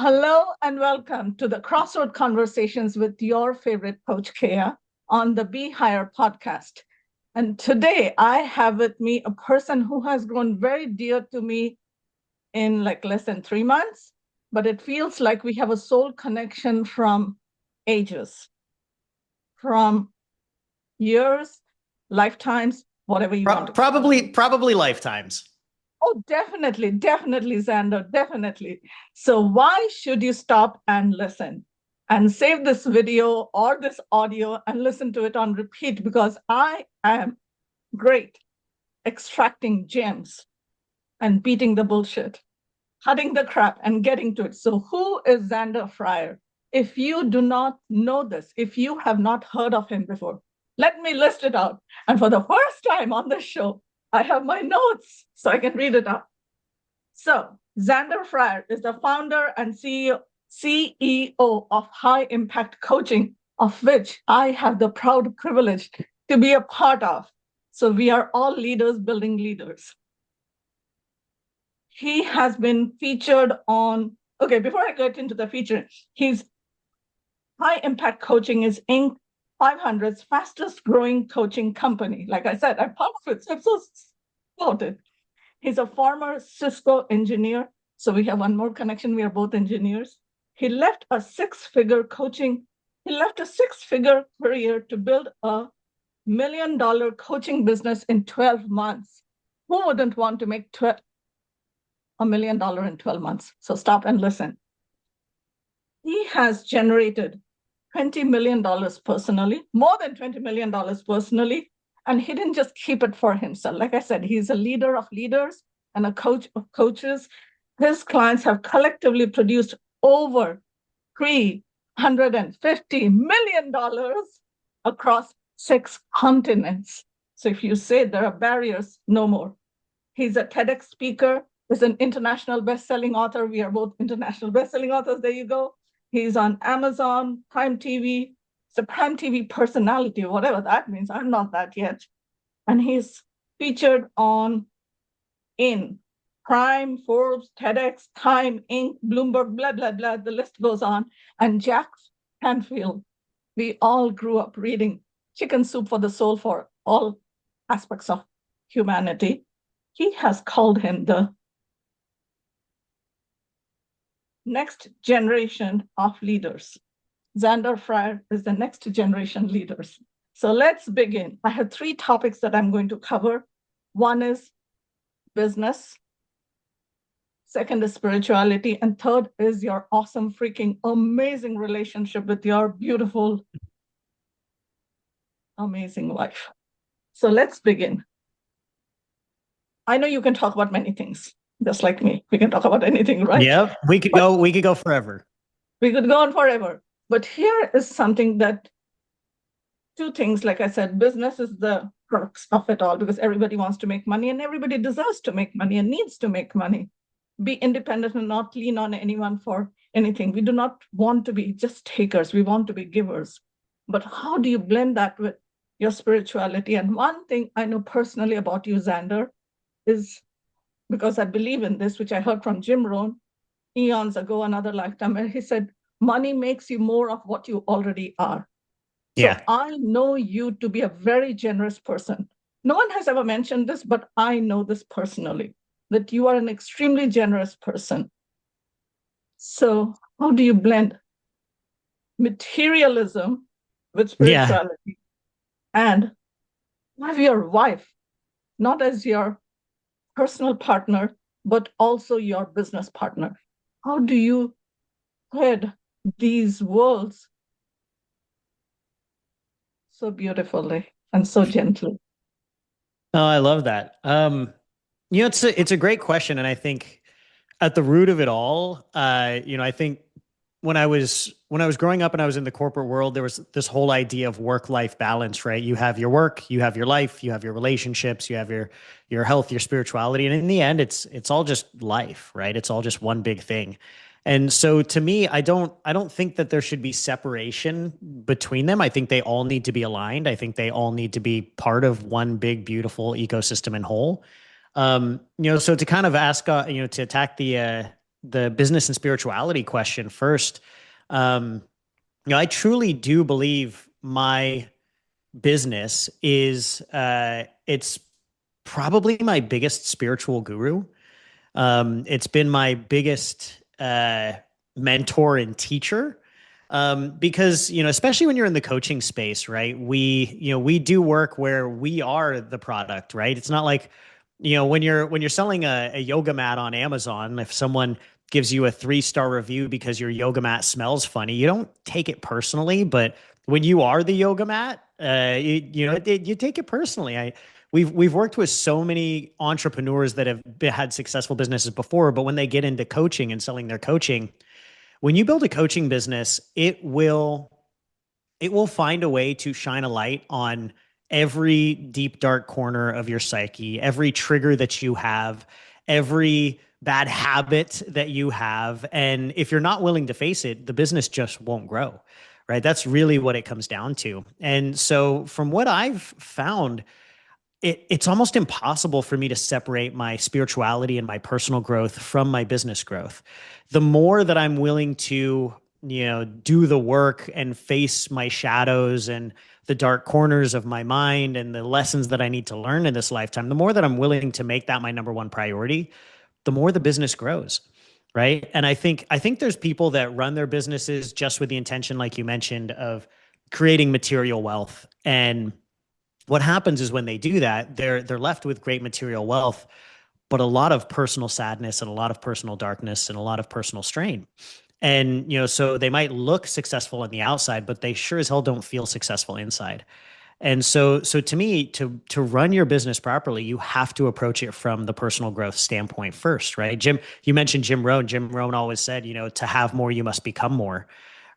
Hello and welcome to the Crossroad Conversations with your favorite coach, Kea, on the Be Higher podcast. And today I have with me a person who has grown very dear to me in like less than 3 months, but it feels like we have a soul connection from ages, from years, lifetimes, whatever you want to call it. Probably lifetimes. Oh, definitely, Zander, definitely. So why should you stop and listen and save this video or this audio and listen to it on repeat? Because I am great extracting gems and beating the bullshit, cutting the crap and getting to it. So who is Zander Fryer? If you do not know this, if you have not heard of him before, let me list it out. And for the first time on this show, I have my notes so I can read it out. So, Zander Fryer is the founder and CEO of High Impact Coaching, of which I have the proud privilege to be a part of. So, we are all leaders building leaders. He has been featured on, okay, before I get into the feature, his High Impact Coaching is Inc. 500's fastest growing coaching company. Like I said, I'm part of it, so I'm so excited. He's a former Cisco engineer. So we have one more connection. We are both engineers. He left a six-figure career to build a $1 million coaching business in 12 months. Who wouldn't want to make $1 million in 12 months? So stop and listen. He has generated $20 million personally, more than $20 million personally. And he didn't just keep it for himself. Like I said, he's a leader of leaders and a coach of coaches. His clients have collectively produced over $350 million across 6 continents. So if you say there are barriers, no more. He's a TEDx speaker, he's an international best-selling author. We are both international best-selling authors. There you go. He's on Amazon, Prime TV. It's a Prime TV personality, whatever that means. I'm not that yet. And he's featured in Prime, Forbes, TEDx, Time, Inc., Bloomberg, blah, blah, blah. The list goes on. And Jack Canfield, we all grew up reading Chicken Soup for the Soul for all aspects of humanity. He has called him the next generation of leaders. Zander Fryer is the next generation leaders. So let's begin. I have 3 topics that I'm going to cover. One is business. Second is spirituality. And third is your awesome, freaking amazing relationship with your beautiful, amazing wife. So let's begin. I know you can talk about many things, just like me. We can talk about anything, right? Yeah, we could go forever. We could go on forever. But here is something that 2 things, like I said, business is the crux of it all because everybody wants to make money and everybody deserves to make money and needs to make money. Be independent and not lean on anyone for anything. We do not want to be just takers. We want to be givers. But how do you blend that with your spirituality? And one thing I know personally about you, Zander, is because I believe in this, which I heard from Jim Rohn eons ago, another lifetime, and he said, money makes you more of what you already are. Yeah. So I know you to be a very generous person. No one has ever mentioned this, but I know this personally, that you are an extremely generous person. So how do you blend materialism with spirituality? Yeah. And have your wife, not as your personal partner, but also your business partner. How do you thread these worlds so beautifully and so gently? Oh, I love that. It's a great question. And I think at the root of it all, I think when I was growing up and I was in the corporate world, there was this whole idea of work-life balance, right? You have your work, you have your life, you have your relationships, you have your health, your spirituality. And in the end, it's all just life, right? It's all just one big thing. And so to me, I don't think that there should be separation between them. I think they all need to be aligned. I think they all need to be part of one big, beautiful ecosystem and whole. So to kind of ask, to attack the the business and spirituality question first, um, I truly do believe my business is it's probably my biggest spiritual guru. It's been my biggest mentor and teacher. Because, especially when you're in the coaching space, right? We do work where we are the product, right? It's not like, when you're selling a yoga mat on Amazon, if someone gives you a 3-star review because your yoga mat smells funny, you don't take it personally. But when you are the yoga mat, you take it personally. We've worked with so many entrepreneurs that have had successful businesses before, but when they get into coaching and selling their coaching, when you build a coaching business, it will find a way to shine a light on every deep dark corner of your psyche, every trigger that you have, every bad habit that you have. And if you're not willing to face it, the business just won't grow. Right? That's really what it comes down to. And so from what I've found, it's almost impossible for me to separate my spirituality and my personal growth from my business growth. The more that I'm willing to, do the work and face my shadows and the dark corners of my mind and the lessons that I need to learn in this lifetime, the more that I'm willing to make that my number one priority, the more the business grows. Right. And I think there's people that run their businesses just with the intention, like you mentioned, of creating material wealth. And what happens is when they do that, they're left with great material wealth, but a lot of personal sadness and a lot of personal darkness and a lot of personal strain. And so they might look successful on the outside, but they sure as hell don't feel successful inside. And so to me, to run your business properly, you have to approach it from the personal growth standpoint first, right? Jim, you mentioned Jim Rohn. Jim Rohn always said, to have more, you must become more,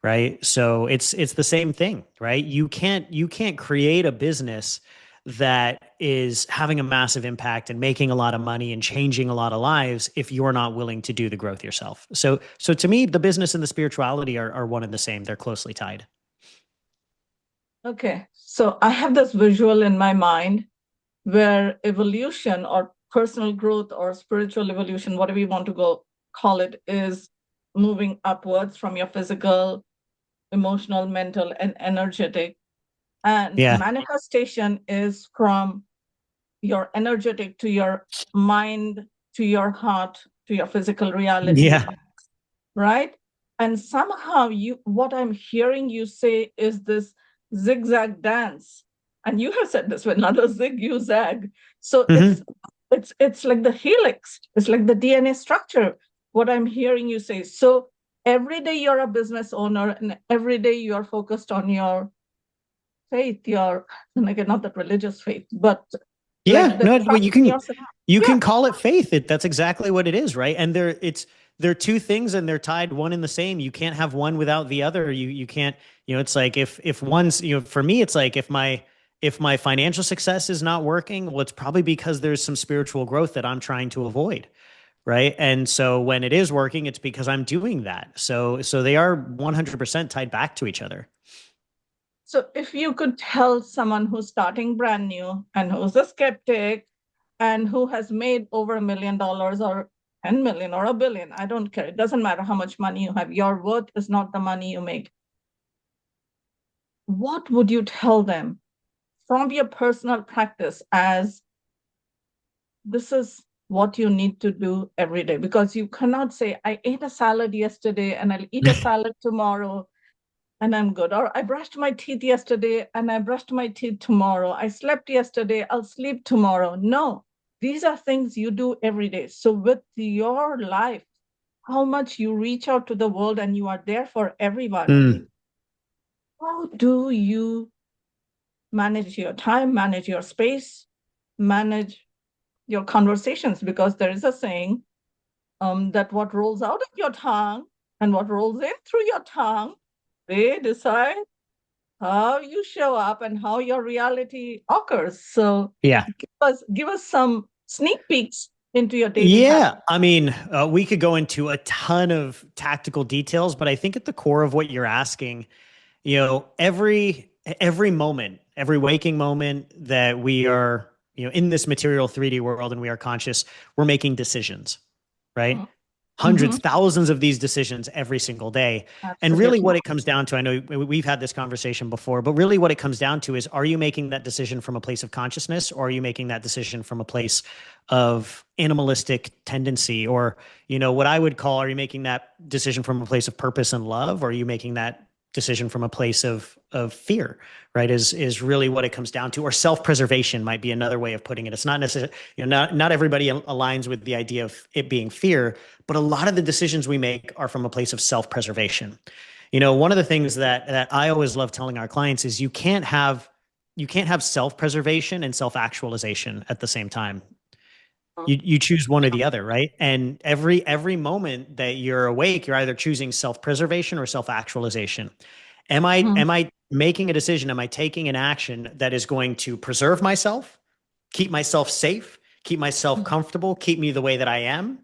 right? So it's the same thing, right? You can't create a business that is having a massive impact and making a lot of money and changing a lot of lives if you're not willing to do the growth yourself. So to me, the business and the spirituality are one and the same. They're closely tied. Okay, so I have this visual in my mind where evolution or personal growth or spiritual evolution, whatever you want to go call it, is moving upwards from your physical, emotional, mental, and energetic. And Yeah. manifestation is from your energetic to your mind, to your heart, to your physical reality, Yeah. right? And somehow what I'm hearing you say is this zigzag dance. And you have said this, when another zig, you zag. So Hmm. it's like the helix, it's like the DNA structure, what I'm hearing you say. So every day you're a business owner, and every day you're focused on your faith, your, and again, not that religious faith, but like Yeah, the no, well, trust you in can yourself. you Yeah. can call it faith. That's exactly what it is, right? And they're two things and they're tied one in the same. You can't have one without the other. You can't, it's like if one's, for me, it's like if my financial success is not working, well, it's probably because there's some spiritual growth that I'm trying to avoid, right? And so when it is working, it's because I'm doing that. So they are 100% tied back to each other. So if you could tell someone who's starting brand new and who's a skeptic and who has made over $1 million or 10 million or a billion, I don't care. It doesn't matter how much money you have. Your worth is not the money you make. What would you tell them from your personal practice as this is what you need to do every day? Because you cannot say, I ate a salad yesterday and I'll eat a salad tomorrow and I'm good. Or I brushed my teeth yesterday and I brushed my teeth tomorrow. I slept yesterday, I'll sleep tomorrow. No, these are things you do every day. So with your life, how much you reach out to the world and you are there for everyone, Mm. how do you manage your time, manage your space, manage your conversations? Because there is a saying that what rolls out of your tongue and what rolls in through your tongue, they decide how you show up and how your reality occurs. So Yeah. give us some sneak peeks into your daily habits. Yeah, I mean, we could go into a ton of tactical details, but I think at the core of what you're asking, every moment, every waking moment that we are, in this material 3D world and we are conscious, we're making decisions, right? hundreds, thousands of these decisions every single day. And really Absolutely. what it comes down to, I know we've had this conversation before, but really what it comes down to is, are you making that decision from a place of consciousness, or are you making that decision from a place of animalistic tendency? Or, what I would call, are you making that decision from a place of purpose and love? Or are you making that decision from a place of fear, right? Is really what it comes down to. Or self-preservation might be another way of putting it. It's not necessarily, not everybody aligns with the idea of it being fear, but a lot of the decisions we make are from a place of self-preservation. One of the things that I always love telling our clients is you can't have self-preservation and self-actualization at the same time. You choose one or the other, right? And every moment that you're awake, you're either choosing self-preservation or self-actualization. Am I making a decision? Am I taking an action that is going to preserve myself, keep myself safe, keep myself comfortable, keep me the way that I am?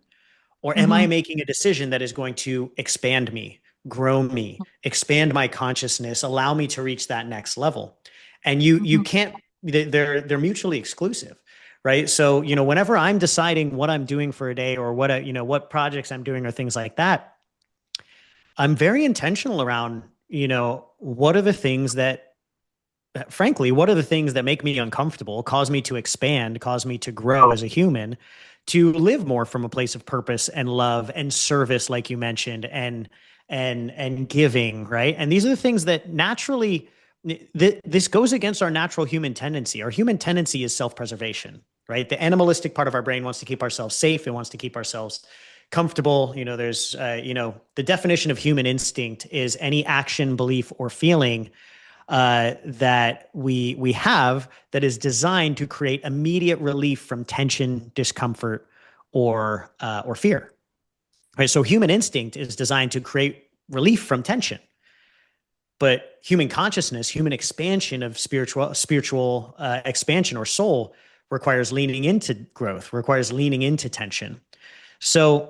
Or am I making a decision that is going to expand me, grow me, expand my consciousness, allow me to reach that next level? And you can't, they're mutually exclusive, right? So, whenever I'm deciding what I'm doing for a day, or what projects I'm doing or things like that, I'm very intentional around, what are the things that, frankly, what are the things that make me uncomfortable, cause me to expand, cause me to grow as a human, to live more from a place of purpose and love and service, like you mentioned, and giving, right? And these are the things that naturally, this goes against our natural human tendency. Our human tendency is self-preservation, right? The animalistic part of our brain wants to keep ourselves safe. It wants to keep ourselves comfortable. There's, the definition of human instinct is any action, belief, or feeling that we have that is designed to create immediate relief from tension, discomfort, or fear. Right. So human instinct is designed to create relief from tension. But human consciousness, human expansion of spiritual expansion or soul requires leaning into growth, requires leaning into tension. So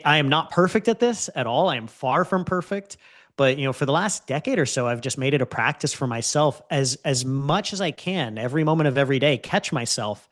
I am not perfect at this at all. I am far from perfect. But for the last decade or so, I've just made it a practice for myself, as much as I can, every moment of every day, catch myself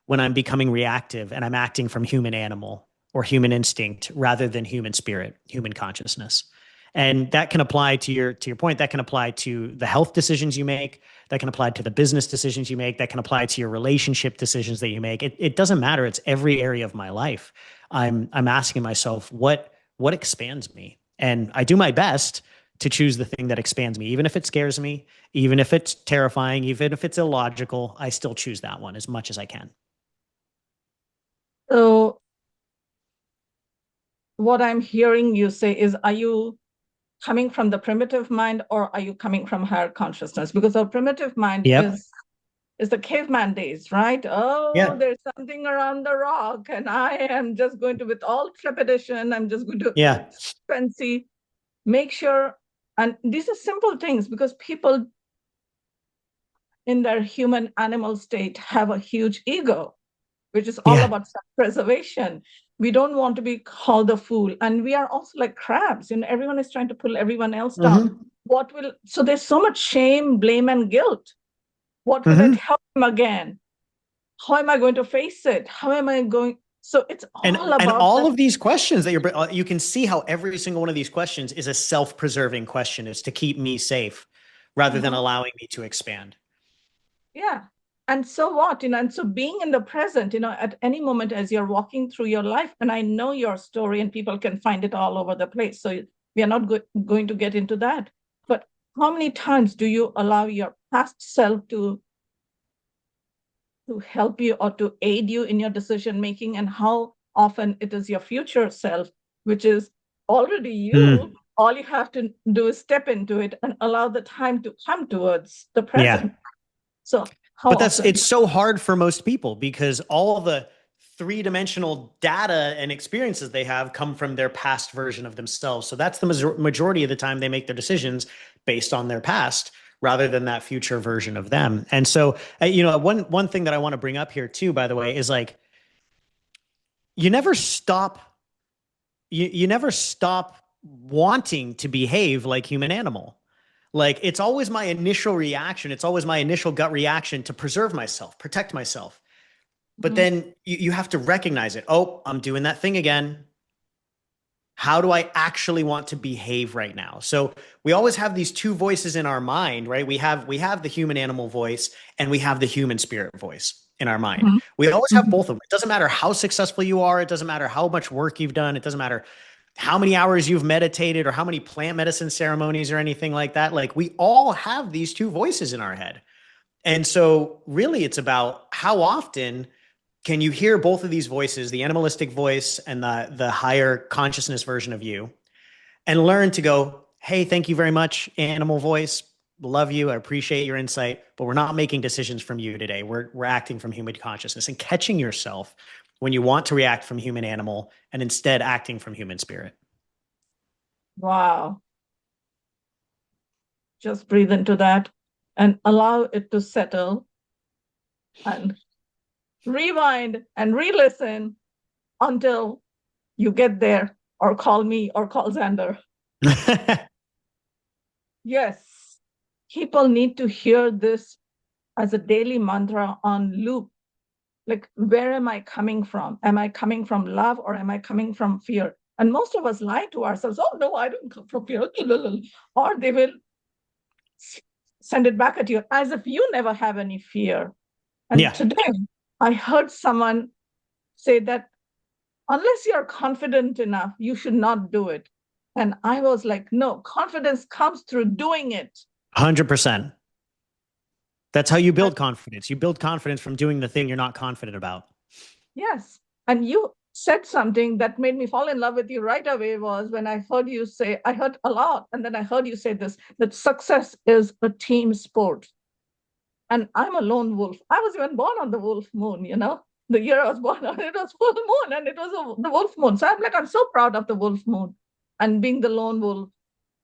when I'm becoming reactive and I'm acting from human animal or human instinct rather than human spirit, human consciousness. And that can apply to your point. That can apply to the health decisions you make. That can apply to the business decisions you make. That can apply to your relationship decisions that you make. It doesn't matter. It's every area of my life. I'm asking myself what expands me, and I do my best to choose the thing that expands me, even if it scares me, even if it's terrifying, even if it's illogical. I still choose that one as much as I can. So what I'm hearing you say is, are you coming from the primitive mind, or are you coming from higher consciousness? Because our primitive mind Yep. is the caveman days, right? Oh, Yeah. there's something around the rock, and I am just going to, with all trepidation, I'm just going to Yeah. fancy, make sure. And these are simple things, because people in their human animal state have a huge ego, which is all Yeah. about self-preservation. We don't want to be called a fool. And we are also like crabs, everyone is trying to pull everyone else down. Mm-hmm. So there's so much shame, blame, and guilt. What will it Mm-hmm. help him again? How am I going to face it? How am I going? So it's all And about all that. of these questions that you can see how every single one of these questions is a self-preserving question. Is to keep me safe rather than allowing me to expand. Yeah. And so what? And so being in the present, at any moment as you're walking through your life, and I know your story and people can find it all over the place. So we are not going to get into that. But how many times do you allow your past self to help you or to aid you in your decision making, and how often it is your future self, which is already you? Mm. All you have to do is step into it and allow the time to come towards the Yeah. present. So how But often? it's so hard for most people because all the three-dimensional data and experiences they have come from their past version of themselves. So that's the majority of the time they make their decisions based on their past rather than that future version of them. And so, one thing that I want to bring up here too, by the way, is like you never stop you never stop wanting to behave like human animal. Like it's always my initial reaction. It's always my initial gut reaction to preserve myself, protect myself. But then you have to recognize it. Oh, I'm doing that thing again. how do I actually want to behave right now? So we always have these two voices in our mind, right? We have the human animal voice and we have the human spirit voice in our mind. Mhm. We always have Mhm. both of them. It doesn't matter how successful you are, it doesn't matter how much work you've done, it doesn't matter how many hours you've meditated or how many plant medicine ceremonies or anything like that. Like we all have these two voices in our head. And so really it's about how often can you hear both of these voices, the animalistic voice and the higher consciousness version of you, and learn to go, hey, thank you very much, animal voice. Love you. I appreciate your insight, but we're not making decisions from you today. We're acting from human consciousness and catching yourself when you want to react from human animal and instead acting from human spirit. Wow. Just breathe into that and allow it to settle and rewind and re-listen until you get there, or call me or call Zander. Yes, people need to hear this as a daily mantra on loop. Like, where am I coming from? Am I coming from love or am I coming from fear? And most of us lie to ourselves. Oh, no, I don't come from fear. Or they will send it back at you as if you never have any fear. And Yeah, today, I heard someone say that unless you're confident enough, you should not do it. And I was like, no, confidence comes through doing it. 100%. That's how you And build confidence. You build confidence from doing the thing you're not confident about. yes. And you said something that made me fall in love with you right away was when I heard you say, I heard a lot, and then I heard you say this, that success is a team sport. And I'm a lone wolf. I was even born on the wolf moon, the year I was born on, it was full moon and it was the wolf moon. So I'm like, I'm so proud of the wolf moon and being the lone wolf.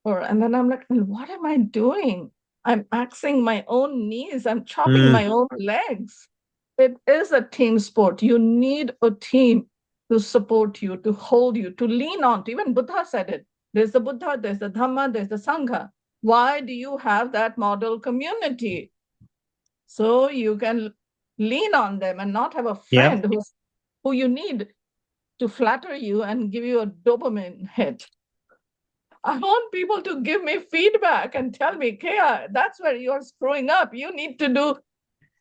And then I'm like, well, what am I doing? I'm axing my own knees. I'm chopping my Mm, own legs. It is a team sport. You need a team to support you, to hold you, to lean on. Even Buddha said it. There's the Buddha, there's the Dhamma, there's the Sangha. Why do you have that model community? So you can lean on them and not have a friend yep. who you need to flatter you and give you a dopamine hit. I want people to give me feedback and tell me, Kaya, that's where you're screwing up. You need to do,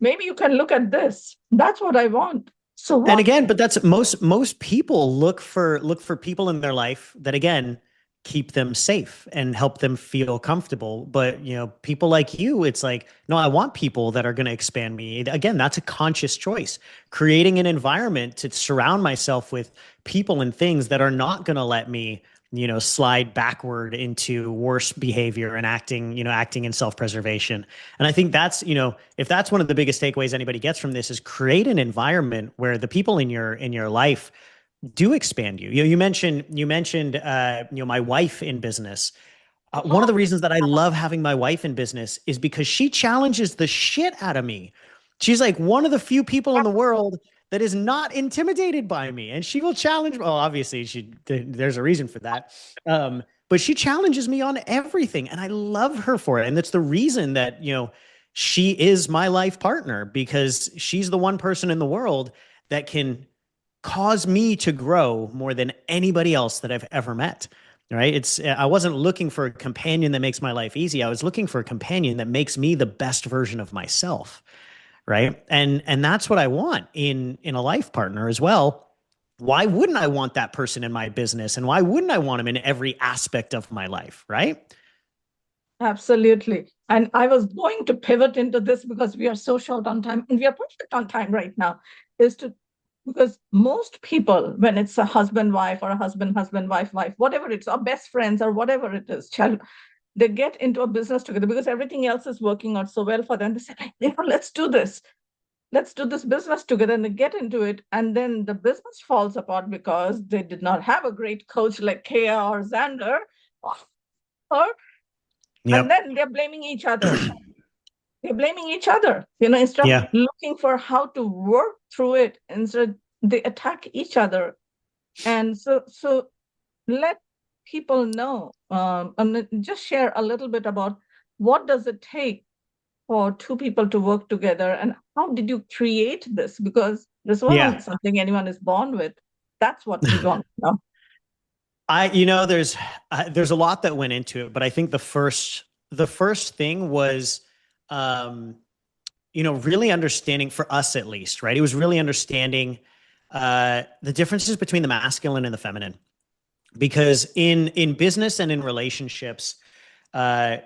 maybe you can look at this. That's what I want. So And what? again, but that's most people look for people in their life that again keep them safe and help them feel comfortable. But people like you, it's like, no, I want people that are going to expand me. Again, that's a conscious choice. Creating an environment to surround myself with people and things that are not going to let me slide backward into worse behavior and acting in self-preservation. And I think that's, if that's one of the biggest takeaways anybody gets from this is create an environment where the people in your life do expand you. You mentioned my wife in business. One of the reasons that I love having my wife in business is because she challenges the shit out of me. She's like one of the few people in the world that is not intimidated by me, and she will challenge. Well, obviously, there's a reason for that. But she challenges me on everything, and I love her for it. And that's the reason that she is my life partner because she's the one person in the world that can cause me to grow more than anybody else that I've ever met. Right? I wasn't looking for a companion that makes my life easy. I was looking for a companion that makes me the best version of myself. Right? And that's what I want in a life partner as well. Why wouldn't I want that person in my business? And why wouldn't I want him in every aspect of my life? Right? Absolutely. And I was going to pivot into this because we are so short on time and we are perfect on time right now, is to because most people, when it's a husband wife or a husband wife, whatever it's, or best friends or whatever it is, child, they get into a business together because everything else is working out so well for them. They say, let's do this. Let's do this business together, and they get into it. And then the business falls apart because they did not have a great coach like Kea or Xander, or and Yep. then they're blaming each other. They're blaming each other, instead of Yeah. looking for how to work through it, instead they attack each other. And so let people know, and just share a little bit about what does it take for two people to work together, and how did you create this? Because this wasn't Yeah. something anyone is born with. That's what we want to know. there's a lot that went into it, but I think the first thing was, um, really understanding for us at least, right? It was really understanding the differences between the masculine and the feminine, because in business and in relationships, uh,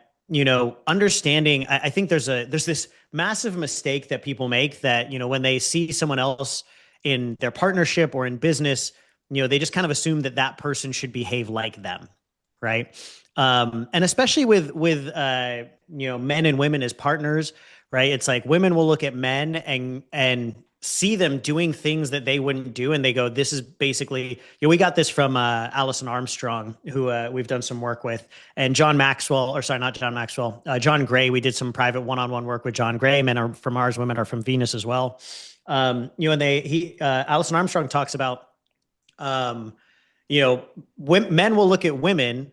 understanding. I think there's this massive mistake that people make that when they see someone else in their partnership or in business, they just kind of assume that that person should behave like them, right? And especially with men and women as partners, right? It's like women will look at men and see them doing things that they wouldn't do, and they go, "This is basically." We got this from Alison Armstrong, who we've done some work with, and John Maxwell, or sorry, not John Maxwell, John Gray. We did some private one-on-one work with John Gray. Men are from Mars, women are from Venus as well. And Alison Armstrong talks about, um, men will look at women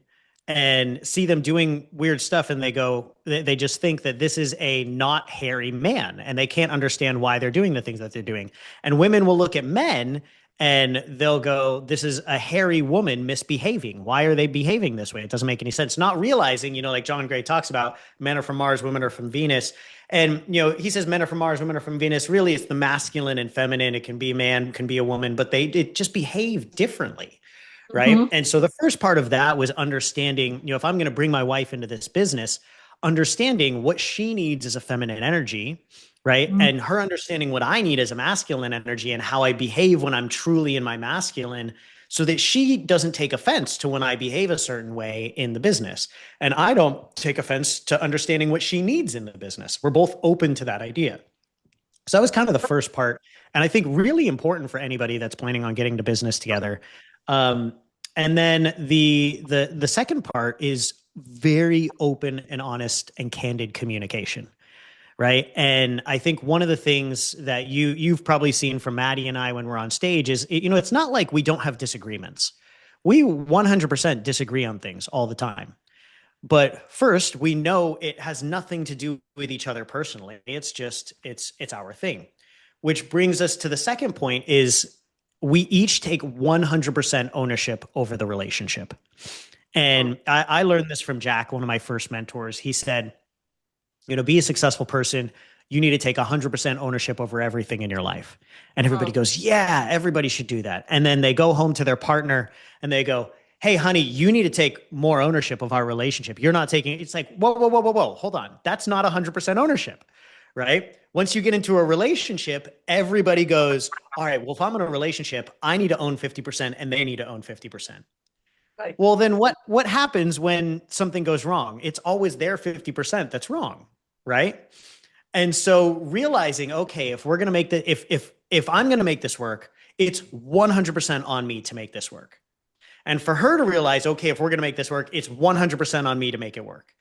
and see them doing weird stuff, and they just think that this is a not hairy man, and they can't understand why they're doing the things that they're doing. And women will look at men and they'll go, this is a hairy woman misbehaving. Why are they behaving this way? It doesn't make any sense. Not realizing, like John Gray talks about, men are from Mars, women are from Venus. And, he says men are from Mars, women are from Venus. Really, it's the masculine and feminine. It can be a man, can be a woman, but it just behave differently. Right. Mhm. And so the first part of that was understanding, if I'm going to bring my wife into this business, understanding what she needs as a feminine energy, right? Mhm. And her understanding what I need as a masculine energy and how I behave when I'm truly in my masculine, so that she doesn't take offense to when I behave a certain way in the business. And I don't take offense to understanding what she needs in the business. We're both open to that idea. So that was kind of the first part. And I think really important for anybody that's planning on getting to business together. Um, and then the second part is very open and honest and candid communication, right? And I think one of the things that you've probably seen from Maddie and I when we're on stage is, it's not like we don't have disagreements. We 100% disagree on things all the time. But first, we know it has nothing to do with each other personally. It's just it's our thing. Which brings us to the second point is we each take 100% ownership over the relationship. And I learned this from Jack, one of my first mentors. He said, be a successful person. You need to take 100% ownership over everything in your life. And everybody goes, yeah, everybody should do that. And then they go home to their partner and they go, hey, honey, you need to take more ownership of our relationship. You're not taking it. It's like, whoa, whoa, whoa, whoa, whoa. Hold on. That's not 100% ownership, right? Once you get into a relationship, everybody goes, all right, well, if I'm in a relationship, I need to own 50% and they need to own 50%. Right. Well, then what happens when something goes wrong? It's always their 50% that's wrong, right? And so realizing, okay, if we're going to make the if I'm going to make this work, it's 100% on me to make this work. And for her to realize, okay, if we're going to make this work, it's 100% on me to make it work.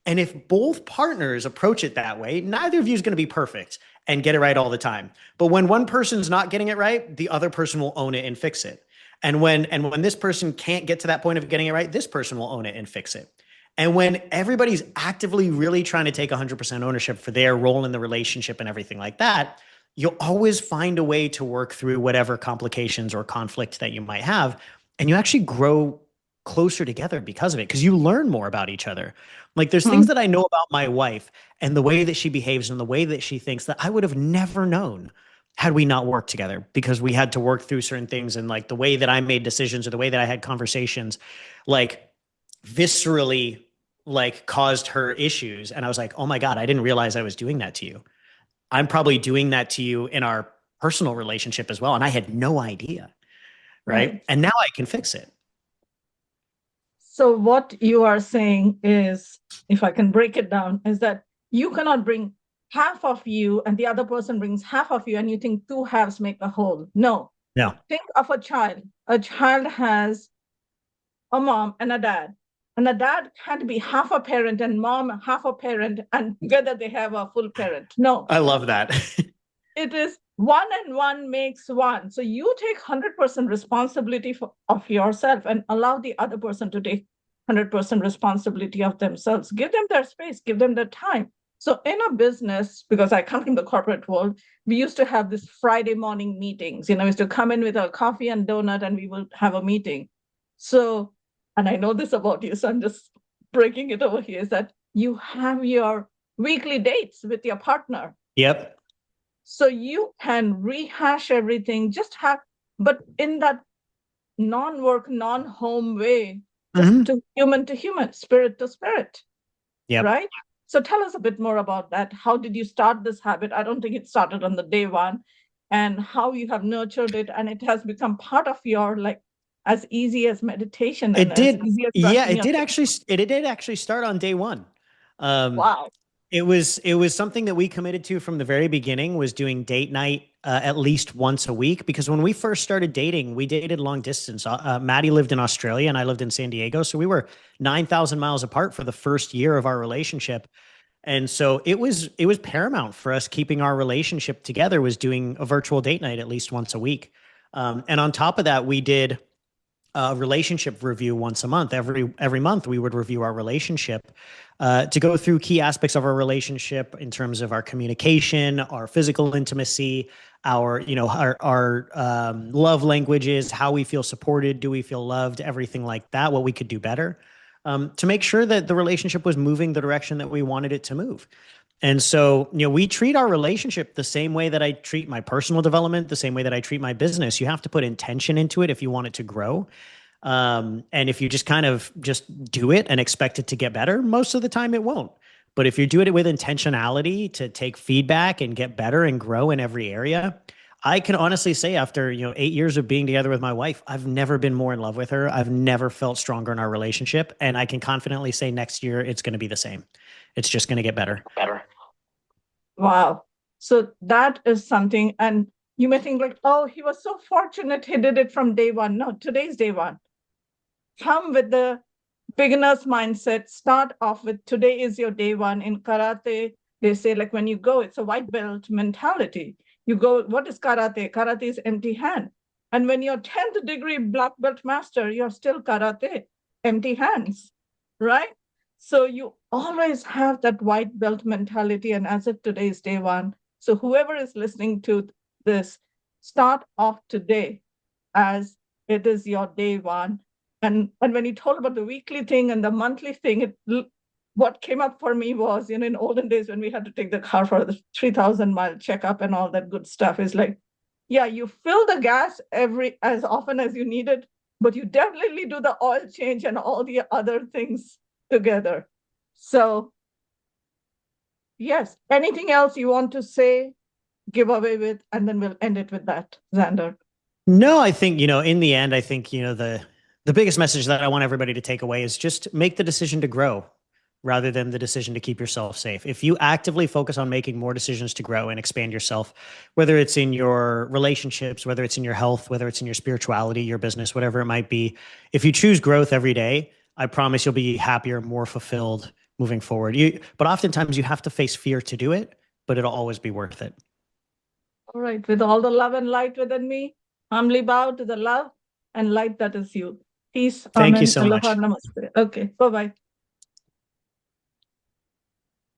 And if both partners approach it that way, neither of you is going to be perfect and get it right all the time. But when one person's not getting it right, the other person will own it and fix it. And when this person can't get to that point of getting it right, this person will own it and fix it. And when everybody's actively really trying to take 100% ownership for their role in the relationship and everything like that, you'll always find a way to work through whatever complications or conflict that you might have. And you actually grow closer together because of it, because you learn more about each other. Like there's things Mhm. that I know about my wife and the way that she behaves and the way that she thinks that I would have never known had we not worked together, because we had to work through certain things, and like the way that I made decisions or the way that I had conversations, like viscerally like caused her issues. And I was like, oh my God, I didn't realize I was doing that to you. I'm probably doing that to you in our personal relationship as well. And I had no idea. Right. Right. And now I can fix it. So what you are saying is, if I can break it down, is that you cannot bring half of you and the other person brings half of you and you think two halves make a whole. No. No. Think of a child. A child has a mom and a dad. And a dad can't be half a parent and mom half a parent and together they have a full parent. No. I love that. It is one and one makes one. So you take 100% responsibility of yourself and allow the other person to take 100% responsibility of themselves. Give them their space, give them their time. So in a business, because I come from the corporate world, we used to have this Friday morning meetings. We used to come in with a coffee and donut and we will have a meeting. So and I know this about you, so I'm just breaking it over here, is that you have your weekly dates with your partner. Yep. So you can rehash everything, just have, but in that non-work, non-home way, just to human, spirit to spirit, Yep. right? So tell us a bit more about that. How did you start this habit? I don't think it started on the day one, and how you have nurtured it, and it has become part of your, like, as easy as meditation and It as did. easy as Yeah, brushing it your did teeth. actually. It did actually start on day one. Um, Wow. it was something that we committed to from the very beginning. Was doing date night at least once a week, because when we first started dating, we dated long distance. Maddie lived in Australia and I lived in San Diego, so we were 9,000 miles apart for the first year of our relationship. And so it was paramount for us keeping our relationship together was doing a virtual date night at least once a week. And on top of that, we did a relationship review once a month. Every month, we would review our relationship to go through key aspects of our relationship in terms of our communication, our physical intimacy, our love languages, how we feel supported, do we feel loved, everything like that, what we could do better, to make sure that the relationship was moving the direction that we wanted it to move. And so, we treat our relationship the same way that I treat my personal development, the same way that I treat my business. You have to put intention into it if you want it to grow. And if you just kind of just do it and expect it to get better, most of the time it won't. But if you do it with intentionality to take feedback and get better and grow in every area, I can honestly say after, 8 years of being together with my wife, I've never been more in love with her. I've never felt stronger in our relationship. And I can confidently say next year it's going to be the same. It's just going to get better. Wow. So that is something. And you may think like, oh, he was so fortunate he did it from day one. No, today's day one. Come with the beginner's mindset. Start off with today is your day one. In karate, they say like when you go, it's a white belt mentality. You go, what is karate? Karate is empty hand. And when you're 10th degree black belt master, you're still karate, empty hands, right? So you always have that white belt mentality. And as if today is day one. So whoever is listening to this, start off today as it is your day one. And when you told about the weekly thing and the monthly thing, what came up for me was, in olden days when we had to take the car for the 3,000-mile checkup and all that good stuff, is like, yeah, you fill the gas as often as you need it, but you definitely do the oil change and all the other things together. So yes, anything else you want to say, give away with, and then we'll end it with that, Zander. No, I think, in the end, I think, the biggest message that I want everybody to take away is just make the decision to grow rather than the decision to keep yourself safe. If you actively focus on making more decisions to grow and expand yourself, whether it's in your relationships, whether it's in your health, whether it's in your spirituality, your business, whatever it might be, if you choose growth every day, I promise you'll be happier, more fulfilled moving forward. But oftentimes you have to face fear to do it, but it'll always be worth it. All right, with all the love and light within me, humbly bow to the love and light that is you. Peace, Thank you amen, so aloha, much. namaste. Okay, bye-bye.